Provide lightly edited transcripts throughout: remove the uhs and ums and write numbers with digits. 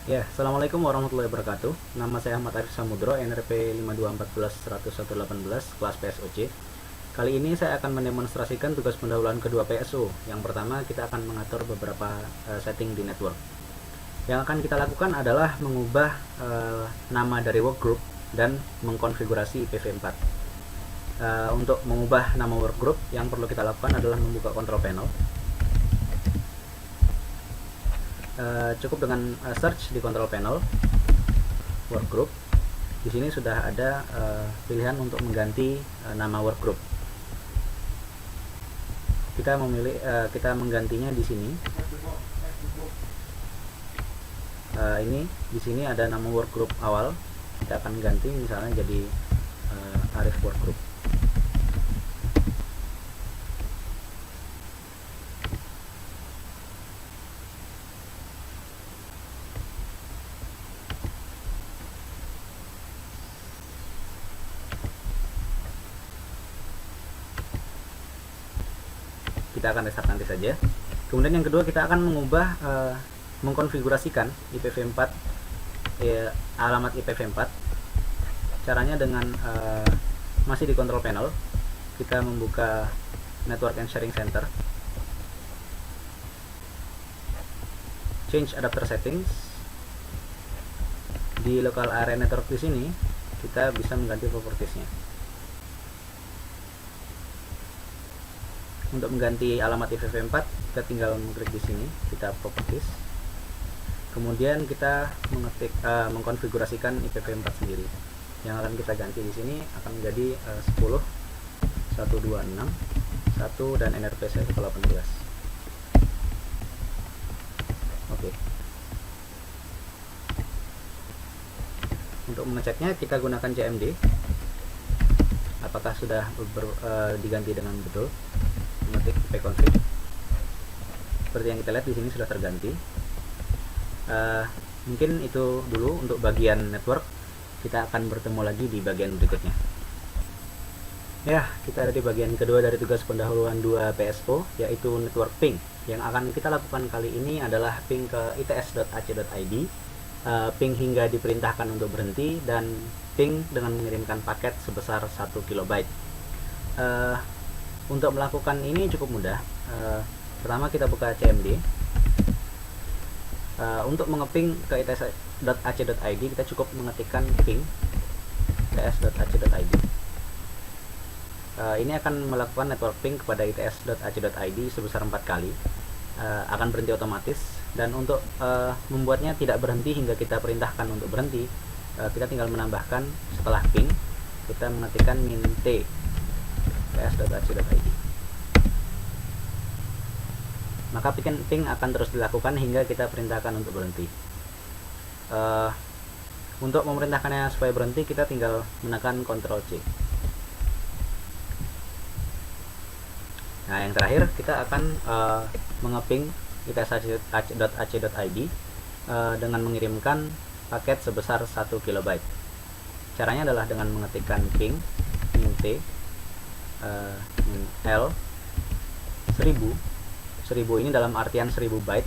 Ya, Assalamualaikum warahmatullahi wabarakatuh. Nama saya Ahmad Arif Samudro, NRP 52141118, kelas PSOC. Kali ini saya akan mendemonstrasikan tugas pendahuluan kedua PSO. Yang pertama, kita akan mengatur beberapa setting di network. Yang akan kita lakukan adalah mengubah nama dari workgroup dan mengkonfigurasi IPv4. Untuk mengubah nama workgroup, yang perlu kita lakukan adalah membuka control panel. Cukup dengan search di control panel workgroup. Di sini sudah ada pilihan untuk mengganti nama workgroup. Kita menggantinya di sini. Ini di sini ada nama workgroup awal. Kita akan ganti misalnya jadi Arif workgroup. Kita akan restart nanti saja. Kemudian yang kedua, kita akan mengubah mengkonfigurasikan IPv4 alamat IPv4. Caranya dengan masih di control panel, kita membuka Network and Sharing Center, change adapter settings. Di local area network di sini kita bisa mengganti propertiesnya. Untuk mengganti alamat IPv4, kita tinggal mengklik di sini, kita properties. Kemudian kita mengkonfigurasikan IPv4 sendiri. Yang akan kita ganti di sini akan menjadi 10, 126, 1 dan NRP 118. Oke. Untuk mengeceknya, kita gunakan CMD. Apakah sudah diganti dengan betul? Mengetik ipconfig. Seperti yang kita lihat di sini sudah terganti. Mungkin itu dulu untuk bagian network. Kita akan bertemu lagi di bagian berikutnya. Ya, kita ada di bagian kedua dari tugas pendahuluan 2 PSO, yaitu network ping. Yang akan kita lakukan kali ini adalah ping ke its.ac.id, ping hingga diperintahkan untuk berhenti, dan ping dengan mengirimkan paket sebesar 1 KB. Untuk melakukan ini cukup mudah. Pertama kita buka CMD. Untuk mengeping ke its.ac.id, kita cukup mengetikkan ping its.ac.id. Ini akan melakukan network ping kepada its.ac.id sebesar 4 kali. Akan berhenti otomatis. Dan untuk membuatnya tidak berhenti hingga kita perintahkan untuk berhenti, kita tinggal menambahkan setelah ping, kita mengetikkan -t its.ac.id. Maka ping akan terus dilakukan hingga kita perintahkan untuk berhenti. Untuk memerintahkannya supaya berhenti, kita tinggal menekan Ctrl C. Nah, yang terakhir kita akan mengeping its.ac.id dengan mengirimkan paket sebesar 1 KB. Caranya adalah dengan mengetikkan ping -t L 1000 ini dalam artian 1000 byte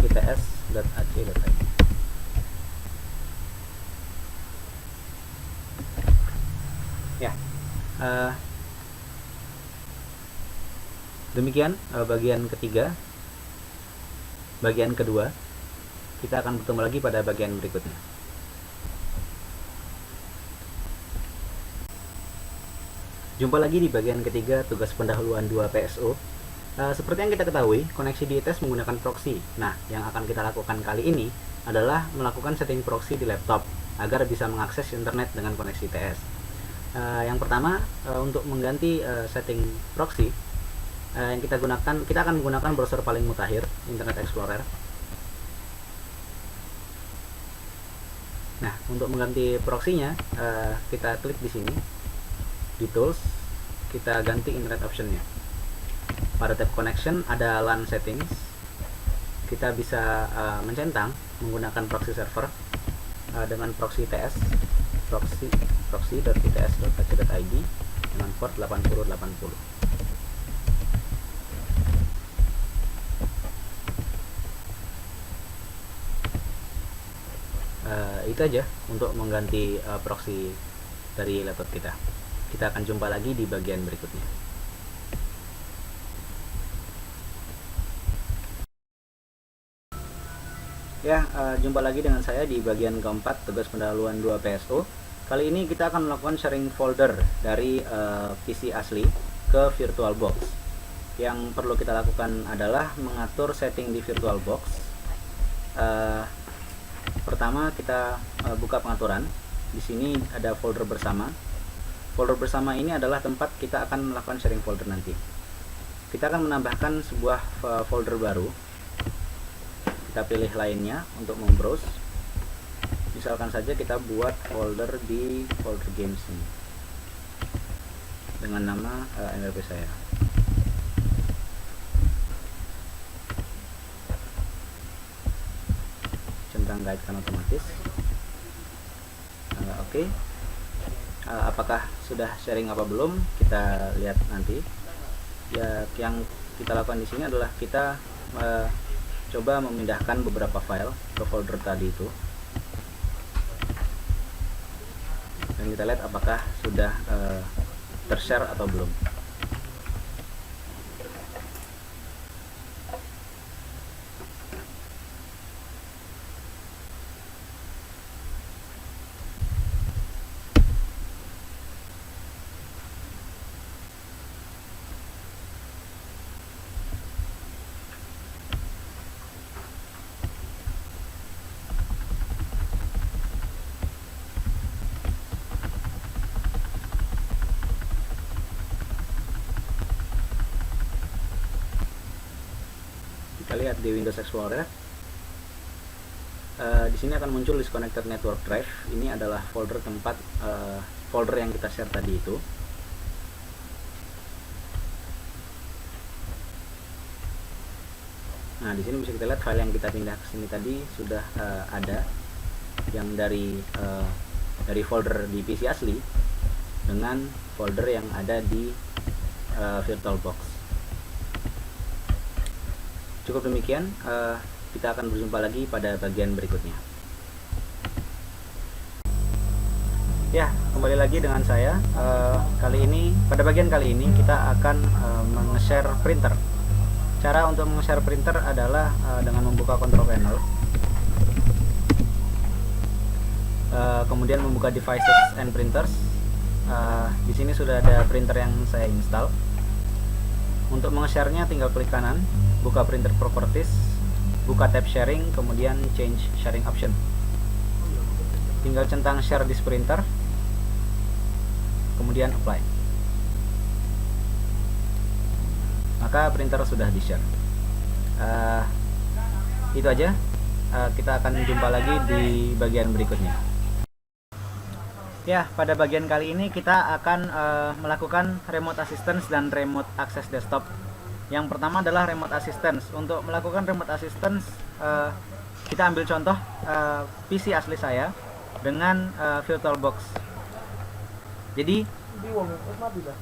its.ac.id. Ya, demikian bagian ketiga. Bagian kedua, kita akan bertemu lagi pada bagian berikutnya. Jumpa lagi di bagian ketiga tugas pendahuluan 2 PSO. Seperti yang kita ketahui, koneksi di ITS menggunakan proxy. Nah, yang akan kita lakukan kali ini adalah melakukan setting proxy di laptop agar bisa mengakses internet dengan koneksi ITS. Yang pertama, untuk mengganti setting proxy, yang kita akan menggunakan browser paling mutakhir, Internet Explorer. Nah, untuk mengganti proxy-nya, kita klik di sini di tools, kita ganti internet option-nya. Pada tab connection ada LAN settings. Kita bisa mencentang menggunakan proxy server dengan proxy ITS, proxy.its.ac.id dengan port 8080. Itu aja untuk mengganti proxy dari laptop kita. Kita akan jumpa lagi di bagian berikutnya. Ya, jumpa lagi dengan saya di bagian keempat tugas pendahuluan 2 PSO. Kali ini kita akan melakukan sharing folder dari PC asli ke VirtualBox. Yang perlu kita lakukan adalah mengatur setting di VirtualBox. Pertama kita buka pengaturan. Di sini ada folder bersama. Folder bersama ini adalah tempat kita akan melakukan sharing folder nanti. Kita akan menambahkan sebuah folder baru. Kita pilih lainnya untuk membrowse. Misalkan saja kita buat folder di folder games ini dengan nama NRP saya. Centang kaitkan otomatis. Oke. Apakah sudah sharing apa belum? Kita lihat nanti. Ya, yang kita lakukan di sini adalah kita coba memindahkan beberapa file ke folder tadi itu, dan kita lihat apakah sudah tershare atau belum. Kita lihat di Windows Explorer. Di sini akan muncul disconnected network drive. Ini adalah folder tempat folder yang kita share tadi itu. Nah, di sini bisa kita lihat file yang kita pindah ke sini tadi sudah ada yang dari folder di PC asli dengan folder yang ada di VirtualBox. Cukup demikian, kita akan berjumpa lagi pada bagian berikutnya. Ya, kembali lagi dengan saya. Pada bagian kali ini kita akan meng-share printer. Cara untuk meng-share printer adalah dengan membuka control panel, kemudian membuka devices and printers. Di sini sudah ada printer yang saya install. Untuk meng-share-nya tinggal klik kanan, buka printer properties, buka tab sharing, kemudian change sharing option. Tinggal centang share this printer, kemudian apply. Maka printer sudah di share. Itu aja. Kita akan jumpa lagi di bagian berikutnya. Ya, pada bagian kali ini kita akan melakukan remote assistance dan remote access desktop. Yang pertama adalah remote assistance. Untuk melakukan remote assistance, kita ambil contoh PC asli saya dengan VirtualBox. Jadi,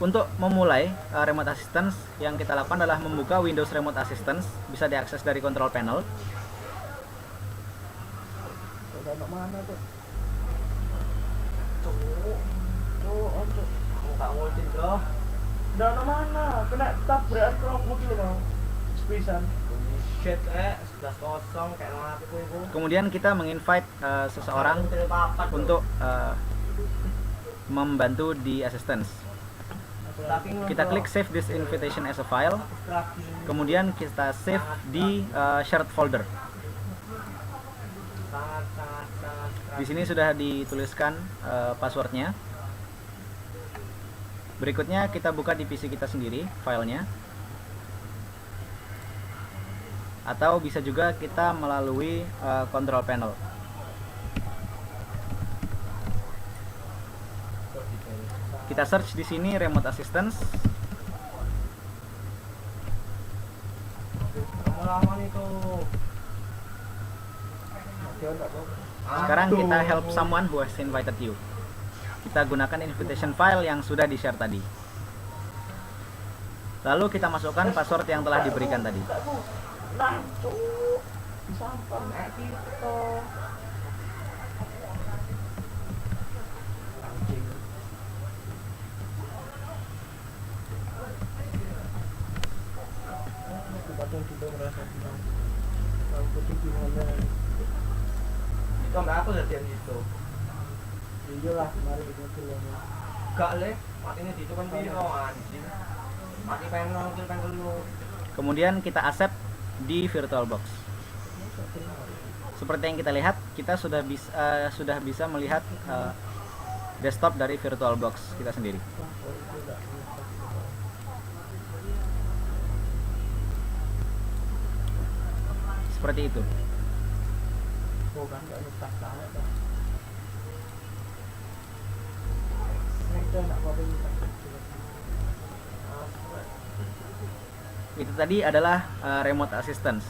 untuk memulai remote assistance, yang kita lakukan adalah membuka Windows Remote Assistance. Bisa diakses dari control panel. Dari mana? Kena tabrakan kerobot dulu bang. Sepisan. Shit, 11-0 kayak mana aku itu. Kemudian kita menginvite seseorang untuk membantu di assistance. Kita klik save this invitation as a file. Kemudian kita save di shared folder. Di sini sudah dituliskan passwordnya. Berikutnya kita buka di PC kita sendiri filenya, atau bisa juga kita melalui control panel. Kita search di sini remote assistance. Sekarang kita help someone who has invited you. Kita gunakan invitation file yang sudah di-share tadi. Lalu kita masukkan password yang telah diberikan tadi. gimana? Itu sampai apa latihan itu? Iyalah kemarin itu film. Gak leh, matinya di itu kan biro anjing. Mati pengen nongkil pengen dulu. Kemudian kita accept di VirtualBox. Seperti yang kita lihat, kita sudah bisa melihat desktop dari VirtualBox kita sendiri. Seperti itu. Bukan gak letak banget dah. Itu nak apa ini? Itu tadi adalah remote assistance.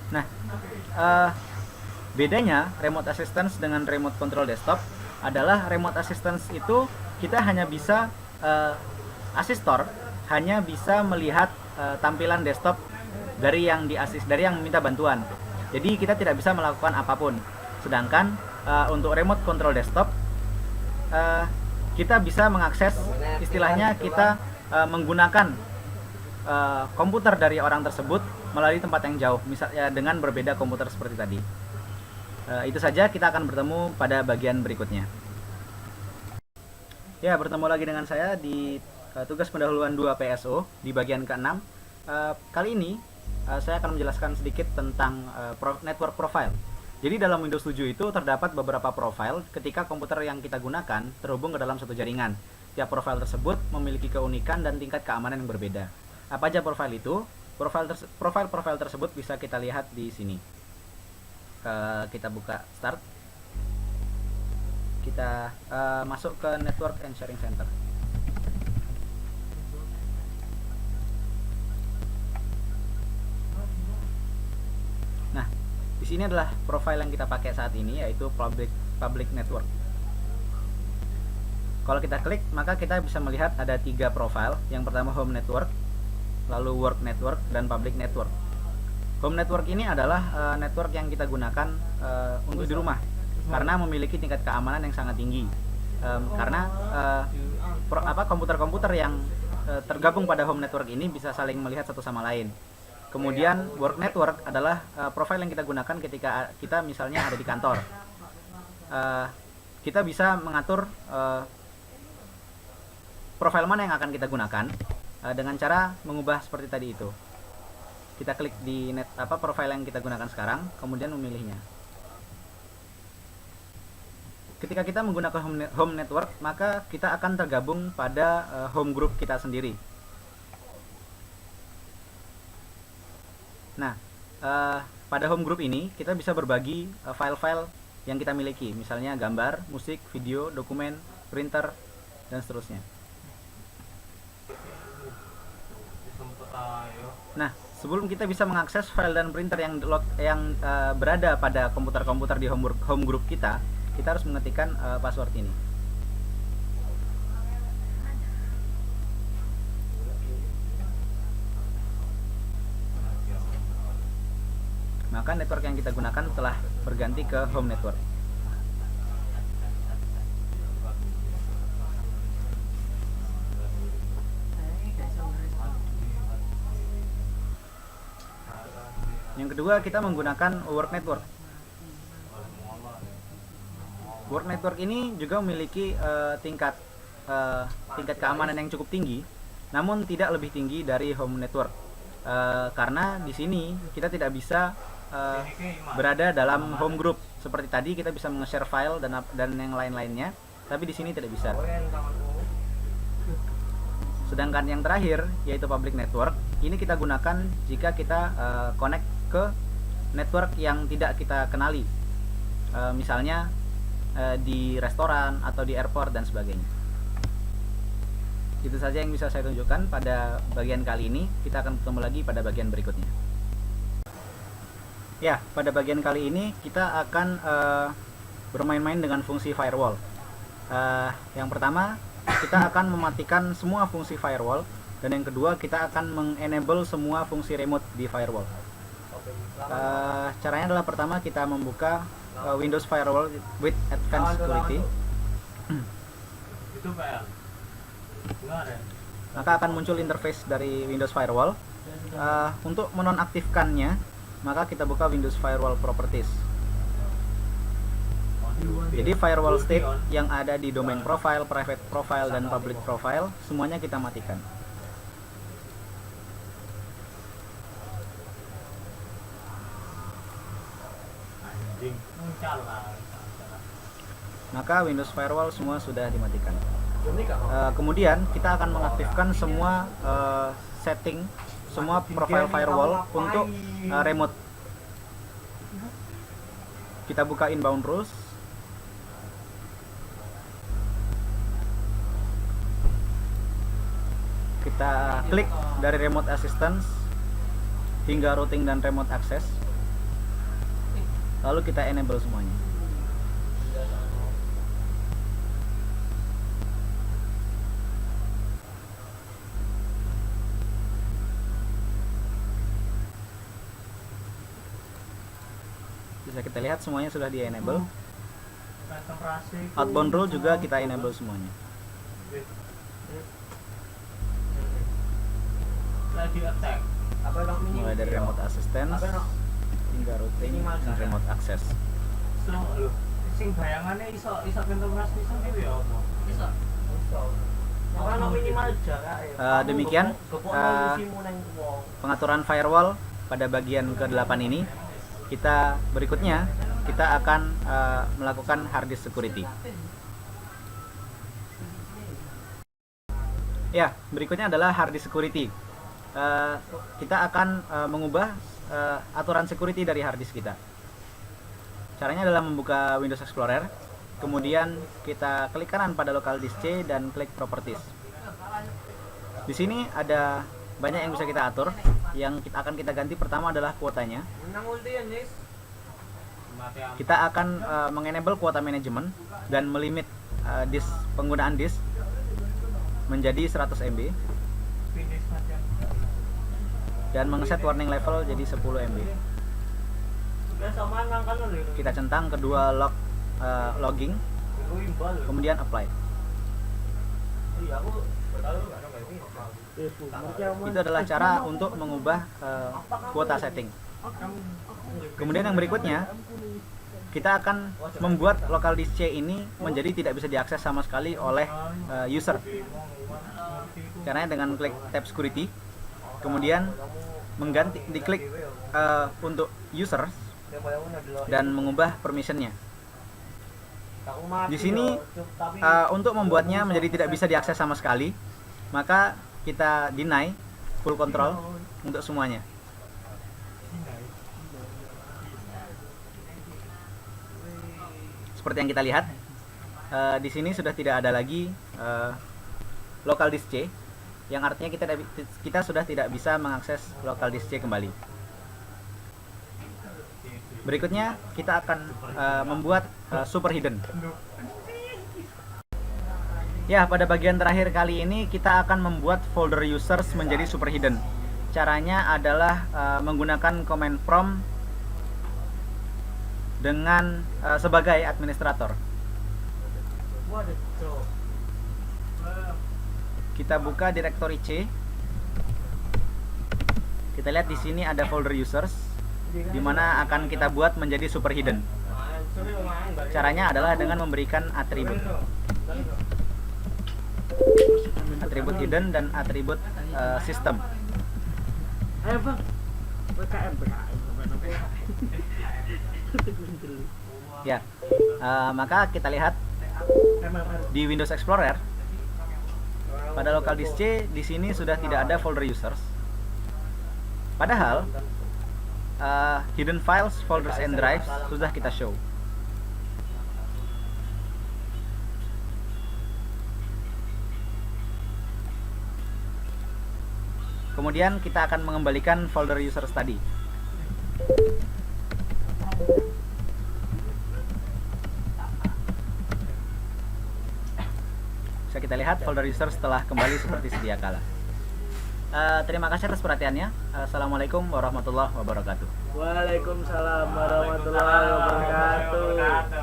Nah, bedanya remote assistance dengan remote control desktop adalah remote assistance itu kita hanya bisa asistor hanya bisa melihat tampilan desktop dari yang minta bantuan. Jadi kita tidak bisa melakukan apapun. Sedangkan untuk remote control desktop kita bisa mengakses, istilahnya kita menggunakan komputer dari orang tersebut melalui tempat yang jauh, misalnya dengan berbeda komputer seperti tadi. Itu saja, kita akan bertemu pada bagian berikutnya. Ya, bertemu lagi dengan saya di tugas pendahuluan 2 PSO di bagian ke-6. Kali ini saya akan menjelaskan sedikit tentang network profile. Jadi dalam Windows 7 itu terdapat beberapa profile ketika komputer yang kita gunakan terhubung ke dalam satu jaringan. Tiap profile tersebut memiliki keunikan dan tingkat keamanan yang berbeda. Apa aja profile itu? Profile tersebut bisa kita lihat di sini. Kita buka Start. Kita masuk ke Network and Sharing Center. Nah, di sini adalah profile yang kita pakai saat ini, yaitu public network. Kalau kita klik, maka kita bisa melihat ada 3 profile. Yang pertama home network, lalu work network, dan public network. Home network ini adalah network yang kita gunakan untuk di rumah karena memiliki tingkat keamanan yang sangat tinggi. Karena komputer-komputer yang tergabung pada home network ini bisa saling melihat satu sama lain. Kemudian work network adalah profile yang kita gunakan ketika kita misalnya ada di kantor. Kita bisa mengatur profile mana yang akan kita gunakan dengan cara mengubah seperti tadi itu. Kita klik di profile yang kita gunakan sekarang, kemudian memilihnya. Ketika kita menggunakan home network, maka kita akan tergabung pada home group kita sendiri. Nah, pada home group ini kita bisa berbagi file-file yang kita miliki, misalnya gambar, musik, video, dokumen, printer, dan seterusnya. Nah, sebelum kita bisa mengakses file dan printer yang berada pada komputer-komputer di home group kita harus mengetikkan password ini. Maka network yang kita gunakan telah berganti ke home network. Yang kedua, kita menggunakan work network. Work network ini juga memiliki tingkat keamanan yang cukup tinggi, namun tidak lebih tinggi dari home network. Karena di sini kita tidak bisa berada dalam home group. Seperti tadi kita bisa menge-share file dan yang lain-lainnya, tapi di sini tidak bisa. Sedangkan yang terakhir, yaitu public network, ini kita gunakan jika kita connect ke network yang tidak kita kenali, misalnya di restoran atau di airport dan sebagainya. Itu saja yang bisa saya tunjukkan pada bagian kali ini. Kita akan bertemu lagi pada bagian berikutnya. Ya, pada bagian kali ini kita akan bermain-main dengan fungsi firewall. Yang pertama, kita akan mematikan semua fungsi firewall, dan yang kedua kita akan mengenable semua fungsi remote di firewall. Caranya adalah pertama kita membuka Windows Firewall with Advanced Security. Maka akan muncul interface dari Windows Firewall. Untuk menonaktifkannya, maka kita buka Windows Firewall Properties. Jadi firewall state yang ada di domain profile, private profile, dan public profile semuanya kita matikan. Maka Windows Firewall semua sudah dimatikan. Kemudian kita akan mengaktifkan semua setting, semua profile firewall untuk remote. Kita buka inbound rules. Kita klik dari remote assistance hingga routing dan remote access. Lalu kita enable semuanya. Bisa kita lihat semuanya sudah di enable. Outbound rule juga kita enable semuanya. Mulai dari remote assistance hingga routing dan remote access. Sing bayangannya iso pintu mas bisa gitu ya apa? Iso. Ono minimal jarak ya. Demikian pengaturan firewall pada bagian ke-8 ini. Berikutnya kita akan melakukan hard disk security. Ya, berikutnya adalah hard disk security. Kita akan mengubah aturan security dari hard disk kita. Caranya adalah membuka Windows Explorer, kemudian kita klik kanan pada local disk C dan klik properties. Di sini ada banyak yang bisa kita atur. Yang akan kita ganti pertama adalah kuotanya. Kita akan mengenable kuota manajemen dan melimit penggunaan disk menjadi 100 MB dan mengeset warning level jadi 10 MB. Kita centang kedua logging, kemudian apply. Itu adalah cara untuk mengubah kuota setting. Kemudian yang berikutnya, kita akan membuat local disk C ini menjadi tidak bisa diakses sama sekali oleh user. Caranya dengan klik tab security, kemudian diklik untuk user dan mengubah permissionnya. Di sini untuk membuatnya menjadi tidak bisa diakses sama sekali, maka kita deny full control untuk semuanya. Seperti yang kita lihat, di sini sudah tidak ada lagi local disk C, yang artinya kita sudah tidak bisa mengakses local disk C kembali. Berikutnya kita akan membuat super hidden. Ya, pada bagian terakhir kali ini kita akan membuat folder users menjadi super hidden. Caranya adalah menggunakan command prompt dengan sebagai administrator. Kita buka directory C. Kita lihat di sini ada folder users, di mana akan kita buat menjadi super hidden. Caranya adalah dengan memberikan atribut hidden dan atribut system. Ya, maka kita lihat di Windows Explorer pada local disk C di sini sudah tidak ada folder users. Padahal hidden files, folders, and drives sudah kita show. Kemudian kita akan mengembalikan folder users tadi. Bisa kita lihat folder users telah kembali seperti sedia kala. Terima kasih atas perhatiannya. Assalamualaikum warahmatullahi wabarakatuh. Waalaikumsalam warahmatullahi wabarakatuh.